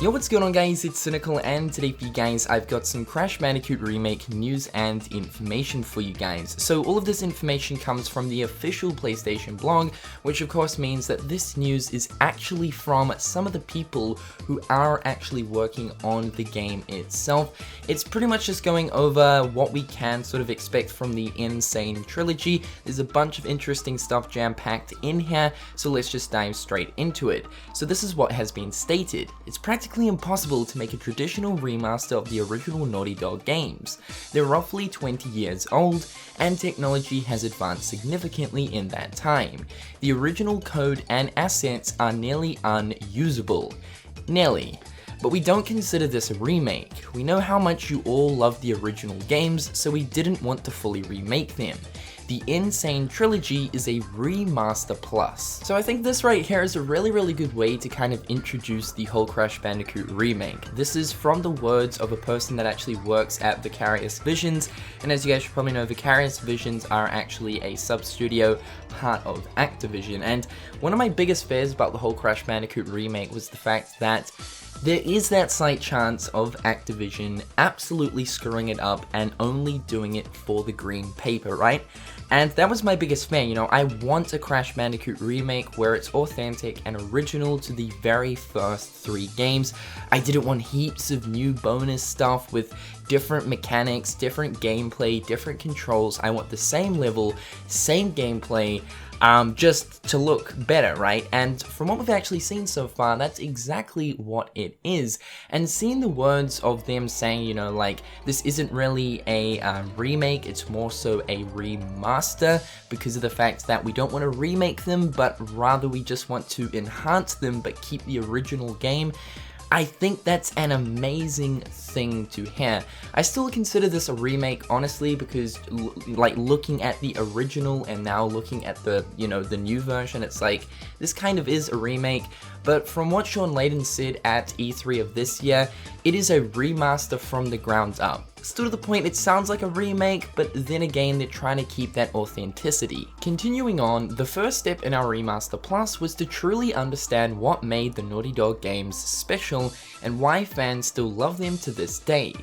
Yo, what's going on guys, it's Cynical, and today for you guys I've got some Crash Bandicoot Remake news and information for you guys. So all of this information comes from the official PlayStation blog, which of course means that this news is actually from some of the people who are actually working on the game itself. It's pretty much just going over what we can sort of expect from the n.sane trilogy. There's a bunch of interesting stuff jam-packed in here, so let's just dive straight into it. So this is what has been stated. It's practically impossible to make a traditional remaster of the original Naughty Dog games. They're roughly 20 years old, and technology has advanced significantly in that time. The original code and assets are nearly unusable. Nearly. But we don't consider this a remake. We know how much you all love the original games, so we didn't want to fully remake them. The n.sane trilogy is a remaster plus. So I think this right here is a really good way to kind of introduce the whole Crash Bandicoot remake. This is from the words of a person that actually works at Vicarious Visions, and as you guys should probably know, Vicarious Visions are actually a sub-studio part of Activision. And one of my biggest fears about the whole Crash Bandicoot remake was the fact that there is that slight chance of Activision absolutely screwing it up and only doing it for the green paper, right? And that was my biggest fear, you know, I want a Crash Bandicoot remake where it's authentic and original to the very first 3 games. I didn't want heaps of new bonus stuff with different mechanics, different gameplay, different controls. I want the same level, same gameplay, just to look better, right? And from what we've actually seen so far, that's exactly what it is. And seeing the words of them saying, you know, like, this isn't really a remake, it's more so a remaster, because of the fact that we don't want to remake them, but rather we just want to enhance them, but keep the original game. I think that's an amazing thing to hear. I still consider this a remake, honestly, because like looking at the original and now looking at the, you know, the new version, it's like, this kind of is a remake. But from what Sean Layden said at E3 of this year, it is a remaster from the ground up. Still to the point, it sounds like a remake, but then again, they're trying to keep that authenticity. Continuing on, the first step in our Remaster Plus was to truly understand what made the Naughty Dog games special and why fans still love them to this day.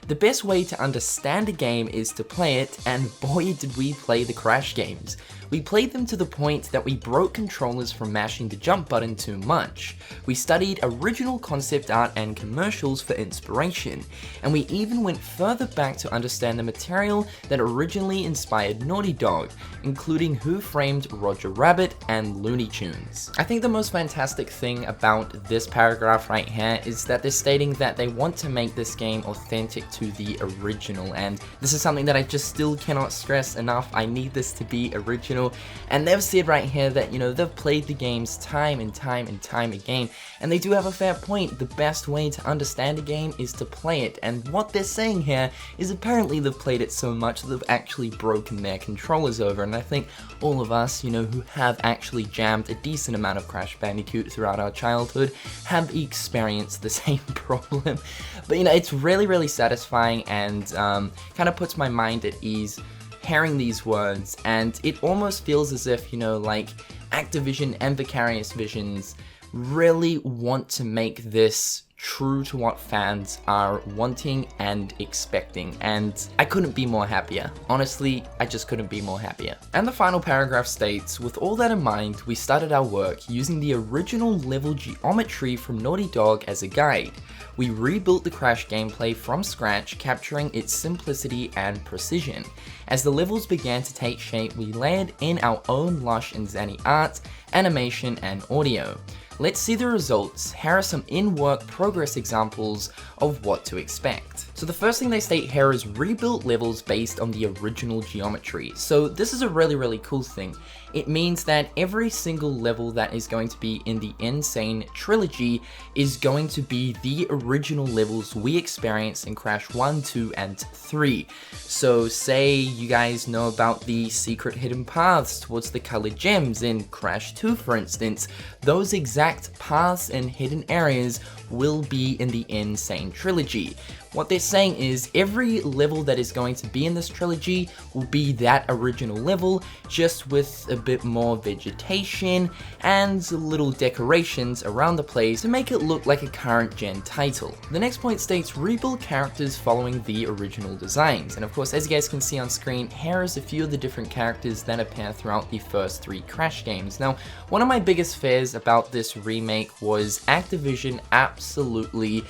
The best way to understand a game is to play it, and boy did we play the Crash games. We played them to the point that we broke controllers from mashing the jump button too much. We studied original concept art and commercials for inspiration, and we even went further back to understand the material that originally inspired Naughty Dog, including Who Framed Roger Rabbit and Looney Tunes. I think the most fantastic thing about this paragraph right here is that they're stating that they want to make this game authentic to the original, and this is something that I just still cannot stress enough. I need this to be original. And they've said right here that, you know, they've played the games time and time again, and they do have a fair point. The best way to understand a game is to play it, and what they're saying here is apparently they've played it so much that they've actually broken their controllers over. And I think all of us, you know, who have actually jammed a decent amount of Crash Bandicoot throughout our childhood have experienced the same problem. But you know, it's really satisfying and kind of puts my mind at ease hearing these words, and it almost feels as if, you know, like Activision and Vicarious Visions really want to make this true to what fans are wanting and expecting, and I couldn't be more happier. Honestly, I just couldn't be more happier. And the final paragraph states, with all that in mind, we started our work using the original level geometry from Naughty Dog as a guide. We rebuilt the Crash gameplay from scratch, capturing its simplicity and precision. As the levels began to take shape, we layered in our own lush and zany art, animation, and audio. Let's see the results. Here are some in-work progress examples of what to expect. So the first thing they state here is rebuilt levels based on the original geometry. So this is a really cool thing. It means that every single level that is going to be in the n.sane trilogy is going to be the original levels we experienced in Crash 1, 2, and 3. So say you guys know about the secret hidden paths towards the colored gems in Crash 2, for instance. Those exact paths and hidden areas will be in the n.sane trilogy. what they're saying is every level that is going to be in this trilogy will be that original level, just with a bit more vegetation and little decorations around the place to make it look like a current gen title. The next point states rebuild characters following the original designs, and of course, as you guys can see on screen, here is a few of the different characters that appear throughout the first 3 Crash games. Now, one of my biggest fears about this remake was Activision absolutely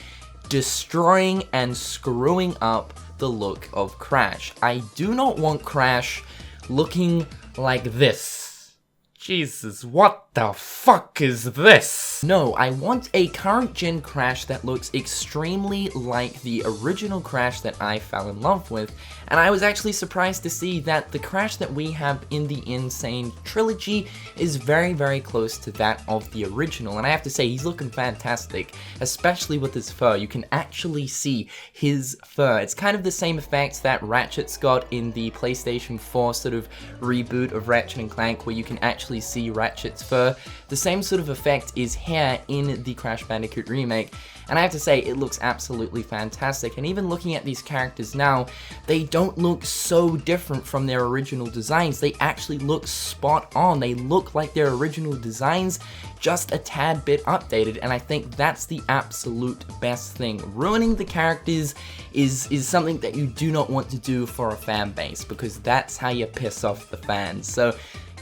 destroying and screwing up the look of Crash. I do not want Crash looking like this. Jesus, what the fuck is this? No, I want a current gen Crash that looks extremely like the original Crash that I fell in love with, and I was actually surprised to see that the Crash that we have in the n.sane trilogy is very, very close to that of the original, and I have to say, he's looking fantastic, especially with his fur. You can actually see his fur. It's kind of the same effect that Ratchet's got in the PlayStation 4 sort of reboot of Ratchet & Clank, where you can actually see Ratchet's fur. The same sort of effect is here in the Crash Bandicoot Remake, and I have to say, it looks absolutely fantastic. And even looking at these characters now, they don't look so different from their original designs. They actually look spot on. They look like their original designs, just a tad bit updated, and I think that's the absolute best thing. Ruining the characters is something that you do not want to do for a fan base, because that's how you piss off the fans. So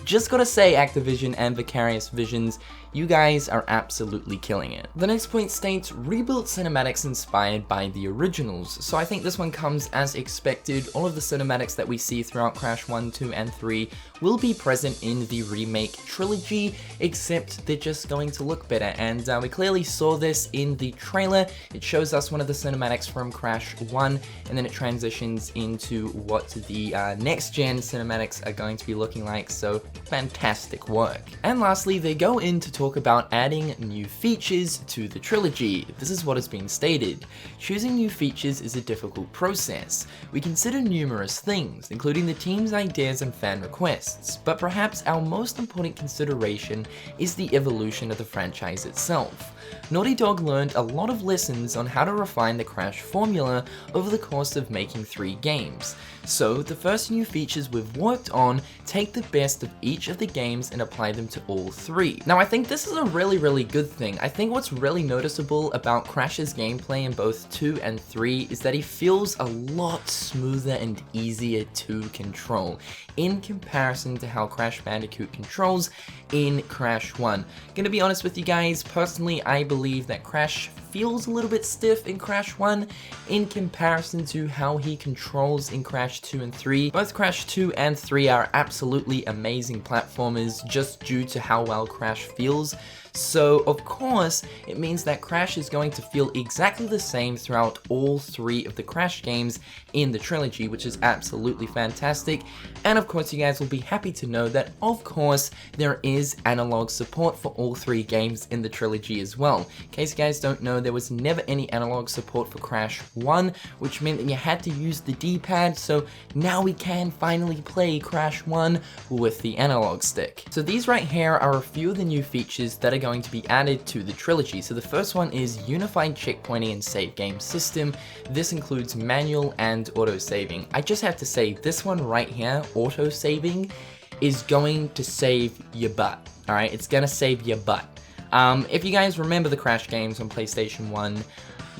just gotta say, Activision and Vicarious Visions, you guys are absolutely killing it. The next point states, rebuilt cinematics inspired by the originals. So I think this one comes as expected. All of the cinematics that we see throughout Crash 1, 2, and 3 will be present in the remake trilogy, except they're just going to look better. And we clearly saw this in the trailer. It shows us one of the cinematics from Crash 1, and then it transitions into what the next gen cinematics are going to be looking like. So fantastic work. And lastly, they go in to talk about adding new features to the trilogy. This is what has been stated. Choosing new features is a difficult process. We consider numerous things, including the team's ideas and fan requests, but perhaps our most important consideration is the evolution of the franchise itself. Naughty Dog learned a lot of lessons on how to refine the Crash formula over the course of making 3 games. So the first new features we've worked on take the best of each of the games and apply them to all 3. Now I think this is a really good thing. I think what's really noticeable about Crash's gameplay in both 2 and 3 is that he feels a lot smoother and easier to control in comparison to how Crash Bandicoot controls in Crash 1. Gonna be honest with you guys, personally I believe that Crash feels a little bit stiff in Crash 1 in comparison to how he controls in Crash 2 and 3. Both Crash 2 and 3 are absolutely amazing platformers just due to how well Crash feels. So of course, it means that Crash is going to feel exactly the same throughout all 3 of the Crash games in the trilogy, which is absolutely fantastic. And of course, you guys will be happy to know that of course, there is analog support for all 3 games in the trilogy as well. In case you guys don't know, there was never any analog support for Crash 1, which meant that you had to use the D-pad, so now we can finally play Crash 1 with the analog stick. So these right here are a few of the new features that are going to be added to the trilogy. So the first one is unified checkpointing and save game system. This includes manual and auto-saving. I just have to say, this one right here, auto-saving, is going to save your butt. Alright, it's gonna save your butt. If you guys remember the Crash games on PlayStation 1,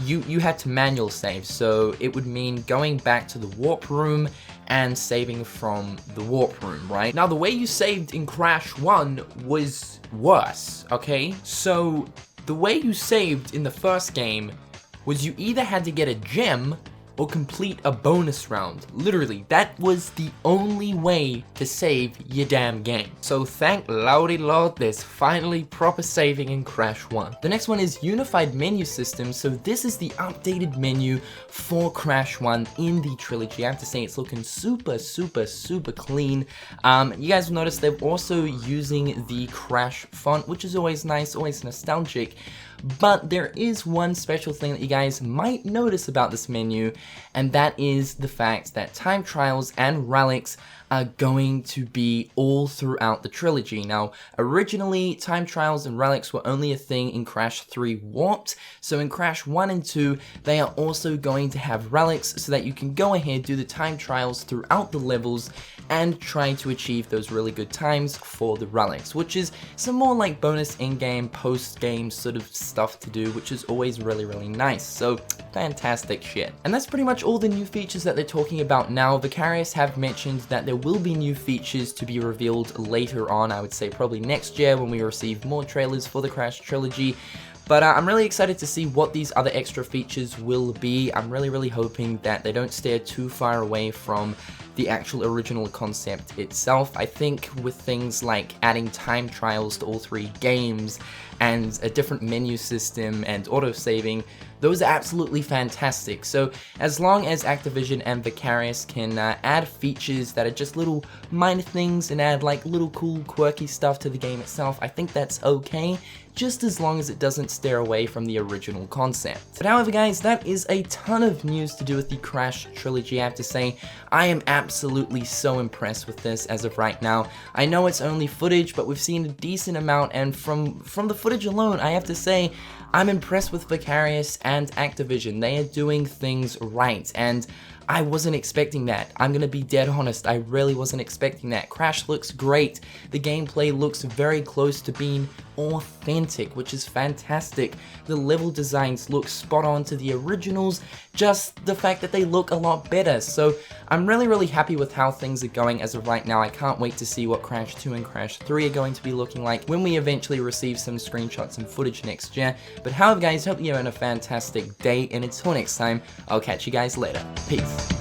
you had to manual save, so it would mean going back to the warp room and saving from the warp room, right? Now, the way you saved in Crash 1 was worse, okay? So, the way you saved in the first game was you either had to get a gem or complete a bonus round. Literally, that was the only way to save your damn game. So thank Lordy Lord, there's finally proper saving in Crash 1. The next one is unified menu system. So this is the updated menu for Crash 1 in the trilogy. I have to say, it's looking super clean. You guys will notice they're also using the Crash font, which is always nice, always nostalgic. but there is one special thing that you guys might notice about this menu, and that is the fact that time trials and relics are going to be all throughout the trilogy. Now, originally, time trials and relics were only a thing in Crash 3 Warped, so in Crash 1 and 2, they are also going to have relics so that you can go ahead, do the time trials throughout the levels, and try to achieve those really good times for the relics, which is some more like bonus in-game, post-game sort of stuff to do, which is always really, really nice. So, fantastic shit. And that's pretty much all the new features that they're talking about now. Vicarious have mentioned that there will be new features to be revealed later on, I would say probably next year when we receive more trailers for the Crash Trilogy. But I'm really excited to see what these other extra features will be. I'm really hoping that they don't steer too far away from the actual original concept itself. I think with things like adding time trials to all 3 games and a different menu system and autosaving, those are absolutely fantastic. So as long as Activision and Vicarious can add features that are just little minor things and add like little cool quirky stuff to the game itself, I think that's okay, just as long as it doesn't steer away from the original concept. But however guys, that is a ton of news to do with the Crash Trilogy. I have to say, I am absolutely so impressed with this as of right now. I know it's only footage, but we've seen a decent amount, and from the footage alone, I have to say, I'm impressed with Vicarious and Activision. They are doing things right, and I wasn't expecting that. I'm gonna be dead honest, I really wasn't expecting that. Crash looks great, the gameplay looks very close to being authentic, which is fantastic. The level designs look spot on to the originals, just the fact that they look a lot better. So I'm really happy with how things are going as of right now. I can't wait to see what Crash 2 and Crash 3 are going to be looking like when we eventually receive some screenshots and footage next year. But however guys, hope you're having a fantastic day, and until next time, I'll catch you guys later. Peace.